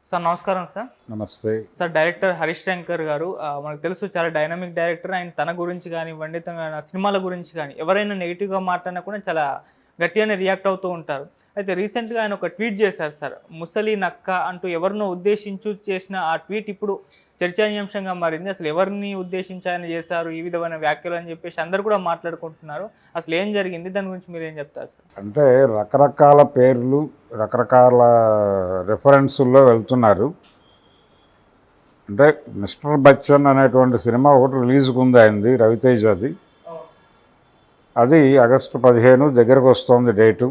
Sir నమస్కారం sir. నమస్తే. Sir director Harish Shankar గారు మనకు తెలుసు చాలా డైనమిక్ డైరెక్టర్. ఆయన తన గురించి కానివ్వండి, తన సినిమాల గురించి కానీ ఎవరైనా నెగిటివ్‌గా మాట్లాడినా కూడా చాలా గట్టిగానే రియాక్ట్ అవుతూ ఉంటారు. అయితే రీసెంట్‌గా ఆయన ఒక ట్వీట్ చేశారు సార్. ముసలి నక్క అంటూ ఎవరినో ఉద్దేశించి చేసిన ఆ ట్వీట్ ఇప్పుడు చర్చనీయాంశంగా మారింది. అసలు ఎవరిని ఉద్దేశించి ఆయన చేశారు ఈ విధమైన వ్యాఖ్యలు అని చెప్పేసి అందరూ కూడా మాట్లాడుకుంటున్నారు. అసలు ఏం జరిగింది? దాని గురించి మీరేం చెప్తారు సార్? అంటే రకరకాల పేర్లు, రకరకాల రిఫరెన్సుల్లో వెళ్తున్నారు. అంటే మిస్టర్ బచ్చన్ అనేటువంటి సినిమా ఒకటి రిలీజ్కి ఉంది ఆయనది, రవితేజది. అది ఆగస్టు 15 దగ్గరకు వస్తుంది డేటు.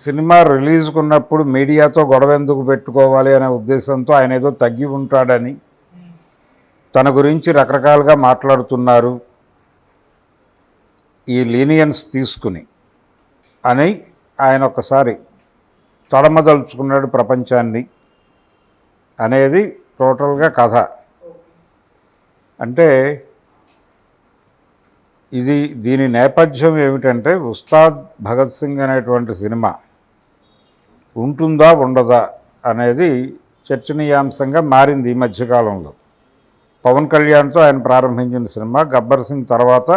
సినిమా రిలీజ్కి ఉన్నప్పుడు మీడియాతో గొడవ ఎందుకు పెట్టుకోవాలి అనే ఉద్దేశంతో ఆయన ఏదో తగ్గి ఉంటాడని, తన గురించి రకరకాలుగా మాట్లాడుతున్నారు ఈ లీనియన్స్ తీసుకుని అని ఆయన ఒకసారి తడమదలుచుకున్నాడు ప్రపంచాన్ని అనేది టోటల్గా కథ. అంటే దీని నేపథ్యం ఏమిటంటే, ఉస్తాద్ భగత్ సింగ్ అనేటువంటి సినిమా ఉంటుందా ఉండదా అనేది చర్చనీయాంశంగా మారింది ఈ మధ్యకాలంలో. పవన్ కళ్యాణ్తో ఆయన ప్రారంభించిన సినిమా. గబ్బర్ సింగ్ తర్వాత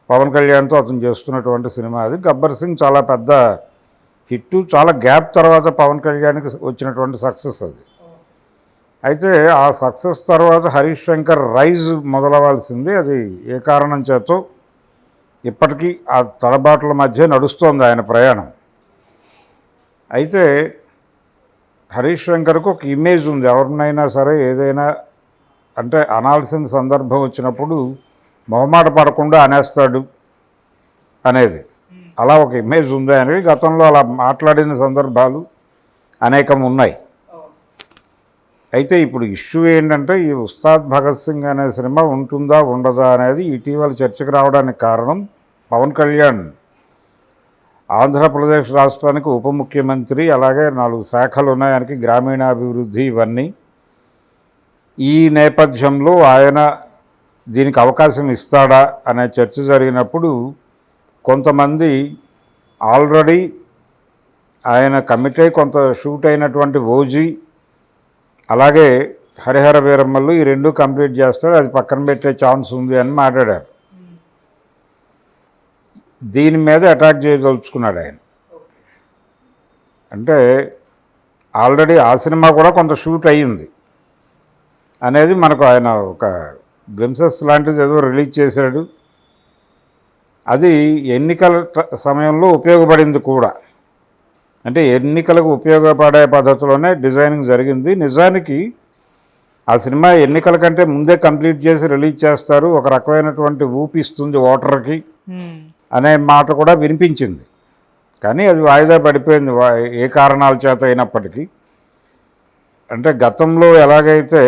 పవన్ కళ్యాణ్తో అతను చేస్తున్నటువంటి సినిమా అది. గబ్బర్ సింగ్ చాలా పెద్ద హిట్టు, చాలా గ్యాప్ తర్వాత పవన్ కళ్యాణ్కి వచ్చినటువంటి సక్సెస్ అది. అయితే ఆ సక్సెస్ తర్వాత హరీష్ శంకర్ రైజ్ మొదలవ్వాల్సింది. అది ఏ కారణం చేతో ఇప్పటికీ ఆ తడబాట్ల మధ్య నడుస్తోంది ఆయన ప్రయాణం. అయితే హరీష్ శంకర్కు ఒక ఇమేజ్ ఉంది. ఎవరినైనా సరే ఏదైనా అంటే అనాల్సిన సందర్భం వచ్చినప్పుడు మొహమాట పడకుండా అనేస్తాడు అనేది, అలా ఒక ఇమేజ్ ఉంది అనేది. గతంలో అలా మాట్లాడిన సందర్భాలు అనేకం ఉన్నాయి. అయితే ఇప్పుడు ఇష్యూ ఏంటంటే, ఈ ఉస్తాద్ భగత్ సింగ్ అనే సినిమా ఉంటుందా ఉండదా అనేది ఇటీవల చర్చకు రావడానికి కారణం, పవన్ కళ్యాణ్ ఆంధ్రప్రదేశ్ రాష్ట్రానికి ఉప ముఖ్యమంత్రి, అలాగే 4 శాఖలు ఉన్నాయి ఆయనకి, గ్రామీణాభివృద్ధి, ఇవన్నీ. ఈ నేపథ్యంలో ఆయన దీనికి అవకాశం ఇస్తాడా అనే చర్చ జరిగినప్పుడు కొంతమంది ఆల్రెడీ ఆయన కమిట్ అయి కొంత షూట్ అయినటువంటి ఓజీ, అలాగే హరిహర వీరమ్మలు, ఈ 2 కంప్లీట్ చేస్తాడు, అది పక్కన పెట్టే ఛాన్స్ ఉంది అని మాట్లాడారు. దీని మీద అటాక్ చేయదలుచుకున్నాడు ఆయన. అంటే ఆల్రెడీ ఆ సినిమా కూడా కొంత షూట్ అయ్యింది అనేది మనకు ఆయన ఒక గ్లిమ్సెస్ లాంటిది ఏదో రిలీజ్ చేశాడు. అది ఎన్నికల సమయంలో ఉపయోగపడింది కూడా. అంటే ఎన్నికలకు ఉపయోగపడే పద్ధతిలోనే డిజైనింగ్ జరిగింది. నిజానికి ఆ సినిమా ఎన్నికల కంటే ముందే కంప్లీట్ చేసి రిలీజ్ చేస్తారు, ఒక రకమైనటువంటి ఊపిస్తుంది ఓటర్కి అనే మాట కూడా వినిపించింది. కానీ అది వాయిదా పడిపోయింది ఏ కారణాల చేత అయినప్పటికీ. అంటే గతంలో ఎలాగైతే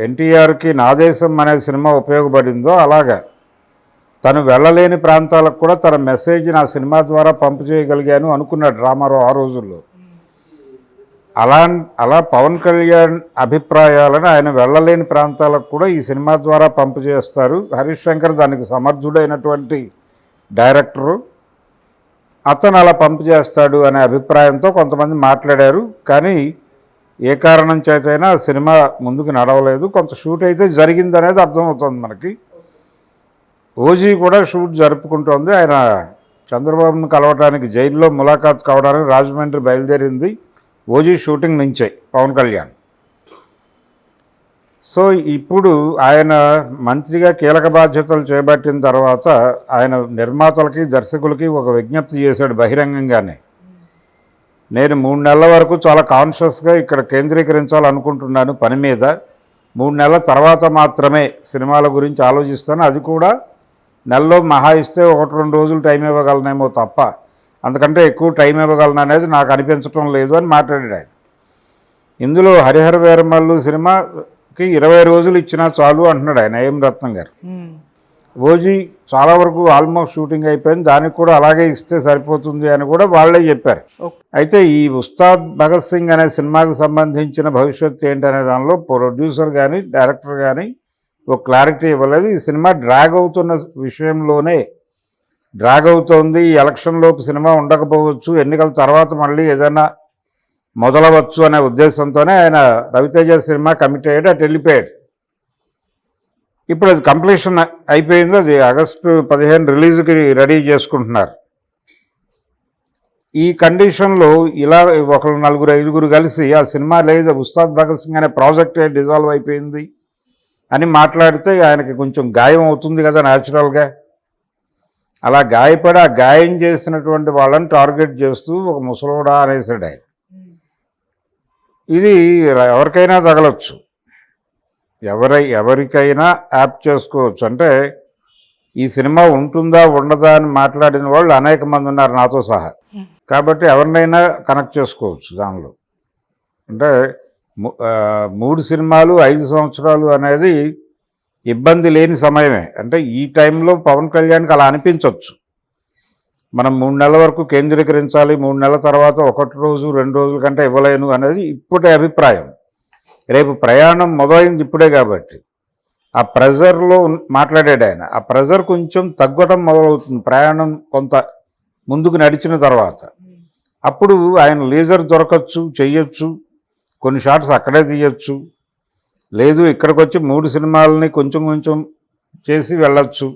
ఎన్టీఆర్కి నాదేశం అనే సినిమా ఉపయోగపడిందో, అలాగా తను వెళ్ళలేని ప్రాంతాలకు కూడా తన మెసేజ్ని ఆ సినిమా ద్వారా పంపు చేయగలిగాను అనుకున్నాడు రామారావు ఆ రోజుల్లో. అలా పవన్ కళ్యాణ్ అభిప్రాయాలను ఆయన వెళ్ళలేని ప్రాంతాలకు కూడా ఈ సినిమా ద్వారా పంపు చేస్తారు. హరీష్ శంకర్ దానికి సమర్థుడైనటువంటి డైరెక్టరు, అతను అలా పంపు చేస్తాడు అనే అభిప్రాయంతో కొంతమంది మాట్లాడారు. కానీ ఏ కారణం చేతైనా సినిమా ముందుకు నడవలేదు. కొంత షూట్ అయితే జరిగిందనేది అర్థమవుతుంది మనకి. ఓజీ కూడా షూట్ జరుపుకుంటోంది. ఆయన చంద్రబాబును కలవటానికి జైల్లో ములాఖాత్ కావడానికి రాజమండ్రి బయలుదేరింది ఓజీ షూటింగ్ నుంచే పవన్ కళ్యాణ్. సో ఇప్పుడు ఆయన మంత్రిగా కీలక బాధ్యతలు చేపట్టిన తర్వాత ఆయన నిర్మాతలకి, దర్శకులకి ఒక విజ్ఞప్తి చేశాడు బహిరంగంగానే. నేను 3 నెలల వరకు చాలా కాన్షియస్గా ఇక్కడ కేంద్రీకరించాలనుకుంటున్నాను పని మీద. 3 నెలల తర్వాత మాత్రమే సినిమాల గురించి ఆలోచిస్తాను. అది కూడా నెలలో మహా ఇస్తే 1-2 రోజులు టైం ఇవ్వగలనేమో తప్ప అంతకంటే ఎక్కువ టైం ఇవ్వగలను అనేది నాకు అనిపించడం లేదు అని మాట్లాడాడు ఆయన. ఇందులో హరిహర వీరమల్లు సినిమాకి 20 రోజులు ఇచ్చినా చాలు అంటున్నాడు ఆయన, ఏం రత్నం గారు. ఓజీ చాలా వరకు ఆల్మోస్ట్ షూటింగ్ అయిపోయింది, దానికి కూడా అలాగే ఇస్తే సరిపోతుంది అని కూడా వాళ్ళే చెప్పారు. అయితే ఈ ఉస్తాద్ భగత్ సింగ్ అనే సినిమాకి సంబంధించిన భవిష్యత్తు ఏంటనే దానిలో ప్రొడ్యూసర్ కానీ డైరెక్టర్ కానీ ఒక క్లారిటీ ఇవ్వలేదు. ఈ సినిమా డ్రాగ్ అవుతున్న విషయంలోనే డ్రాగ్ అవుతోంది, ఈ ఎలక్షన్ లోపు సినిమా ఉండకపోవచ్చు, ఎన్నికల తర్వాత మళ్ళీ ఏదైనా మొదలవచ్చు అనే ఉద్దేశంతోనే ఆయన రవితేజ సినిమా కమిట్ అయ్యాడు, అటు వెళ్ళిపోయాడు. ఇప్పుడు అది కంప్లీషన్ అయిపోయింది, అది ఆగస్టు 15 రిలీజ్కి రెడీ చేసుకుంటున్నారు. ఈ కండిషన్లో ఇలా ఒకరు 4-5 కలిసి ఆ సినిమా లేదు, ఉస్తాద్ భగత్ సింగ్ అనే ప్రాజెక్టే డిజాల్వ్ అయిపోయింది అని మాట్లాడితే ఆయనకి కొంచెం గాయం అవుతుంది కదా న్యాచురల్గా. అలా గాయపడి ఆ గాయం చేసినటువంటి వాళ్ళని టార్గెట్ చేస్తూ ఒక ముసలోడా అనేసాడు ఆయన. ఇది ఎవరికైనా తగలొచ్చు, ఎవరికైనా యాప్ చేసుకోవచ్చు. అంటే ఈ సినిమా ఉంటుందా ఉండదా అని మాట్లాడిన వాళ్ళు అనేక మంది ఉన్నారు నాతో సహా. కాబట్టి ఎవరినైనా కనెక్ట్ చేసుకోవచ్చు దానిలో. అంటే 3 సినిమాలు 5 సంవత్సరాలు అనేది ఇబ్బంది లేని సమయమే. అంటే ఈ టైంలో పవన్ కళ్యాణ్కి అలా అనిపించవచ్చు, మనం 3 నెలల వరకు కేంద్రీకరించాలి, 3 నెలల తర్వాత 1 రోజు 2 రోజుల కంటే ఇవ్వలేను అనేది ఇప్పుడే అభిప్రాయం. రేపు ప్రయాణం మొదలైంది ఇప్పుడే కాబట్టి ఆ ప్రెజర్లో మాట్లాడాడు ఆయన. ఆ ప్రెజర్ కొంచెం తగ్గటం మొదలవుతుంది ప్రయాణం కొంత ముందుకు నడిచిన తర్వాత. అప్పుడు ఆయన లీజర్ దొరకచ్చు, చెయ్యొచ్చు, కొన్ని షాట్స్ అక్కడే తీయచ్చు, లేదు ఇక్కడికి వచ్చి 3 సినిమాలని కొంచెం కొంచెం చేసి వెళ్ళచ్చు.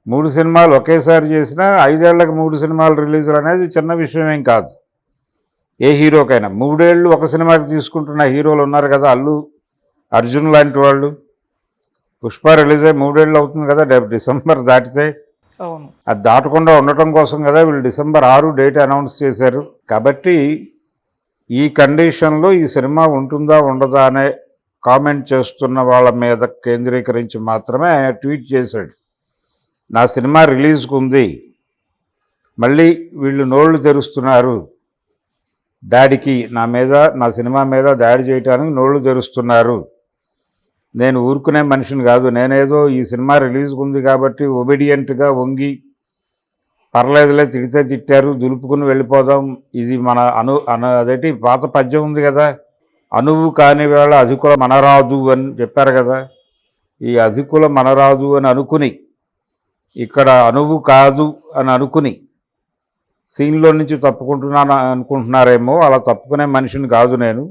3 సినిమాలు ఒకేసారి చేసినా 5 ఏళ్లకు 3 సినిమాలు రిలీజులు అనేది చిన్న విషయం ఏం కాదు ఏ హీరోకైనా. 3 ఏళ్ళు ఒక సినిమాకి తీసుకుంటున్న హీరోలు ఉన్నారు కదా, అల్లు అర్జున్ లాంటి వాళ్ళు. పుష్ప రిలీజ్ అయ్యి 3 ఏళ్ళు అవుతుంది కదా, డిసెంబర్ దాటితే. అది దాటకుండా ఉండటం కోసం కదా వీళ్ళు డిసెంబర్ 6 డేట్ అనౌన్స్ చేశారు. కాబట్టి ఈ కండిషన్లో ఈ సినిమా ఉంటుందా ఉండదా అనే కామెంట్ చేస్తున్న వాళ్ళ మీద కేంద్రీకరించి మాత్రమే ఆయన ట్వీట్ చేశాడు, నా సినిమా రిలీజ్కు ఉంది, మళ్ళీ వీళ్ళు నోళ్లు తెరుస్తున్నారు దాడికి, నా సినిమా మీద దాడి చేయడానికి నోళ్లు తెరుస్తున్నారు, నేను ఊరుకునే మనిషిని కాదు, నేనేదో ఈ సినిమా రిలీజ్కు ఉంది కాబట్టి ఒబీడియంట్గా వంగి పర్లేదులే, తిడితే తిట్టారు దులుపుకుని వెళ్ళిపోదాం, ఇది మన అదేంటి పాత పద్యం ఉంది కదా, అనువు కాని వేళ అధికుల మనరాదు అని చెప్పారు కదా, ఈ అధికుల మనరాదు అని అనుకుని ఇక్కడ అనువు కాదు అని అనుకుని సీన్లో నుంచి తప్పుకుంటున్నాను అనుకుంటున్నారేమో, అలా తప్పుకునే మనిషిని కాదు నేను,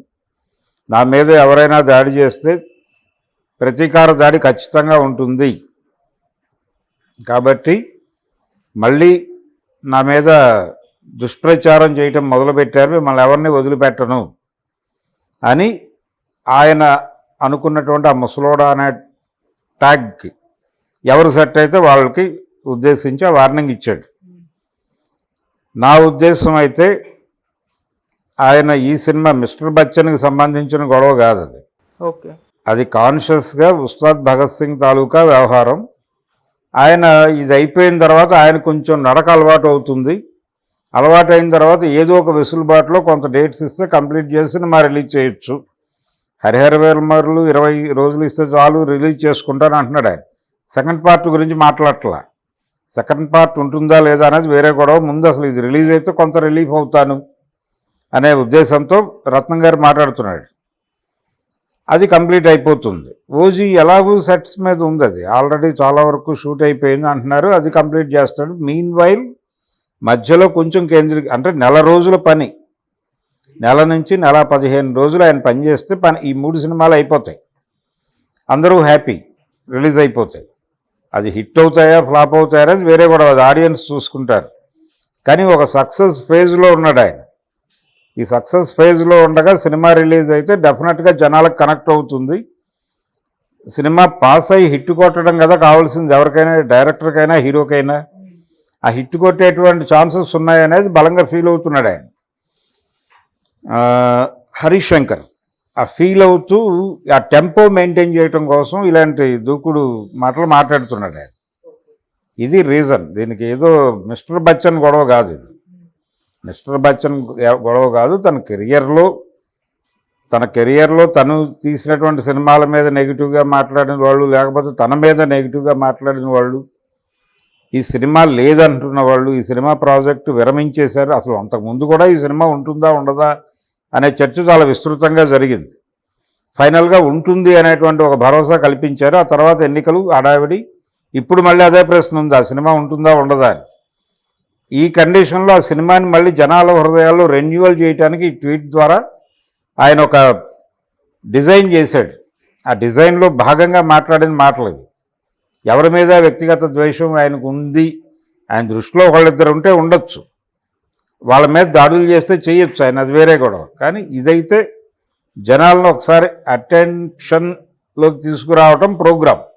నా మీద ఎవరైనా దాడి చేస్తే ప్రతీకార దాడి ఖచ్చితంగా ఉంటుంది, కాబట్టి మళ్ళీ నా మీద దుష్ప్రచారం చేయటం మొదలుపెట్టారు, మిమ్మల్ని ఎవరిని వదిలిపెట్టను అని ఆయన అనుకున్నటువంటి ఆ ముసలోడా అనే ట్యాగ్కి ఎవరు సెట్ అయితే వాళ్ళకి ఉద్దేశించి ఆ వార్నింగ్ ఇచ్చాడు. నా ఉద్దేశం అయితే ఆయన ఈ సినిమా మిస్టర్ బచ్చన్కి సంబంధించిన గొడవ కాదు అది. ఓకే, అది కాన్షియస్గా ఉస్తాద్ భగత్ సింగ్ తాలూకా వ్యవహారం. ఆయన ఇది అయిపోయిన తర్వాత ఆయన కొంచెం నడక అలవాటు అవుతుంది, అలవాటు అయిన తర్వాత ఏదో ఒక వెసులుబాటులో కొంత డేట్స్ ఇస్తే కంప్లీట్ చేసి సినిమా రిలీజ్ చేయొచ్చు. హరిహర వీరమరులు 20 రోజులు ఇస్తే చాలు రిలీజ్ చేసుకుంటాను అంటున్నాడు ఆయన. సెకండ్ పార్ట్ గురించి మాట్లాడట్లా, సెకండ్ పార్ట్ ఉంటుందా లేదా అనేది వేరే గొడవ. ముందు అసలు ఇది రిలీజ్ అయితే కొంత రిలీఫ్ అవుతాను అనే ఉద్దేశంతో రత్నం గారు మాట్లాడుతున్నాడు. అది కంప్లీట్ అయిపోతుంది. ఓజీ ఎలాగూ సెట్స్ మీద ఉంది, అది ఆల్రెడీ చాలా వరకు షూట్ అయిపోయింది అంటున్నారు, అది కంప్లీట్ చేస్తాడు. మీన్ వైల్ మధ్యలో కొంచెం అంటే 1 రోజుల పని, 1 నుంచి 15 రోజులు ఆయన పని చేస్తే ఈ 3 సినిమాలు అయిపోతాయి, అందరూ హ్యాపీ, రిలీజ్ అయిపోతాయి. అది హిట్ అవుతాయా ఫ్లాప్ అవుతాయా అనేది వేరే కూడా అది ఆడియన్స్ చూసుకుంటారు. కానీ ఒక సక్సెస్ ఫేజ్లో ఉన్నాడు ఆయన. ఈ సక్సెస్ ఫేజ్లో ఉండగా సినిమా రిలీజ్ అయితే డెఫినెట్గా జనాలకు కనెక్ట్ అవుతుంది. సినిమా పాస్ అయ్యి హిట్ కొట్టడం కదా కావాల్సింది ఎవరికైనా, డైరెక్టర్కైనా హీరోకైనా. ఆ హిట్ కొట్టేటువంటి ఛాన్సెస్ ఉన్నాయనేది బలంగా ఫీల్ అవుతున్నాడు ఆయన. హరీష్ శంకర్ ఆ ఫీల్ అవుతూ ఆ టెంపో మెయింటైన్ చేయటం కోసం ఇలాంటి దూకుడు మాటలు మాట్లాడుతున్నాడు ఆయన. ఇది రీజన్, దీనికి ఏదో మిస్టర్ బచ్చన్ గొడవ కాదు, ఇది మిస్టర్ బచ్చన్ గొడవ కాదు. తన కెరియర్లో తను తీసినటువంటి సినిమాల మీద నెగిటివ్గా మాట్లాడిన వాళ్ళు, లేకపోతే తన మీద నెగిటివ్గా మాట్లాడిన వాళ్ళు, ఈ సినిమా లేదంటున్న వాళ్ళు, ఈ సినిమా ప్రాజెక్టు విరమించేశారు. అసలు అంతకుముందు కూడా ఈ సినిమా ఉంటుందా ఉండదా అనే చర్చ చాలా విస్తృతంగా జరిగింది. ఫైనల్గా ఉంటుంది అనేటువంటి ఒక భరోసా కల్పించారు. ఆ తర్వాత ఎన్నికలు హడావిడి, ఇప్పుడు మళ్ళీ అదే ప్రశ్న ఉంది, ఆ సినిమా ఉంటుందా ఉండదా అని. ఈ కండిషన్లో ఆ సినిమాని మళ్ళీ జనాల హృదయాల్లో రెన్యువల్ చేయడానికి ఈ ట్వీట్ ద్వారా ఆయన ఒక డిజైన్ చేశాడు. ఆ డిజైన్లో భాగంగా మాట్లాడిన మాటలు ఇవి. ఎవరి మీద వ్యక్తిగత ద్వేషం ఆయనకు ఉంది, ఆయన దృష్టిలో వాళ్ళిద్దరు ఉంటే ఉండొచ్చు, వాళ్ళ మీద దాడులు చేస్తే చేయొచ్చు ఆయన, అది వేరే గొడవ. కానీ ఇదైతే జనాలను ఒకసారి అటెన్షన్లోకి తీసుకురావటం ప్రోగ్రాం.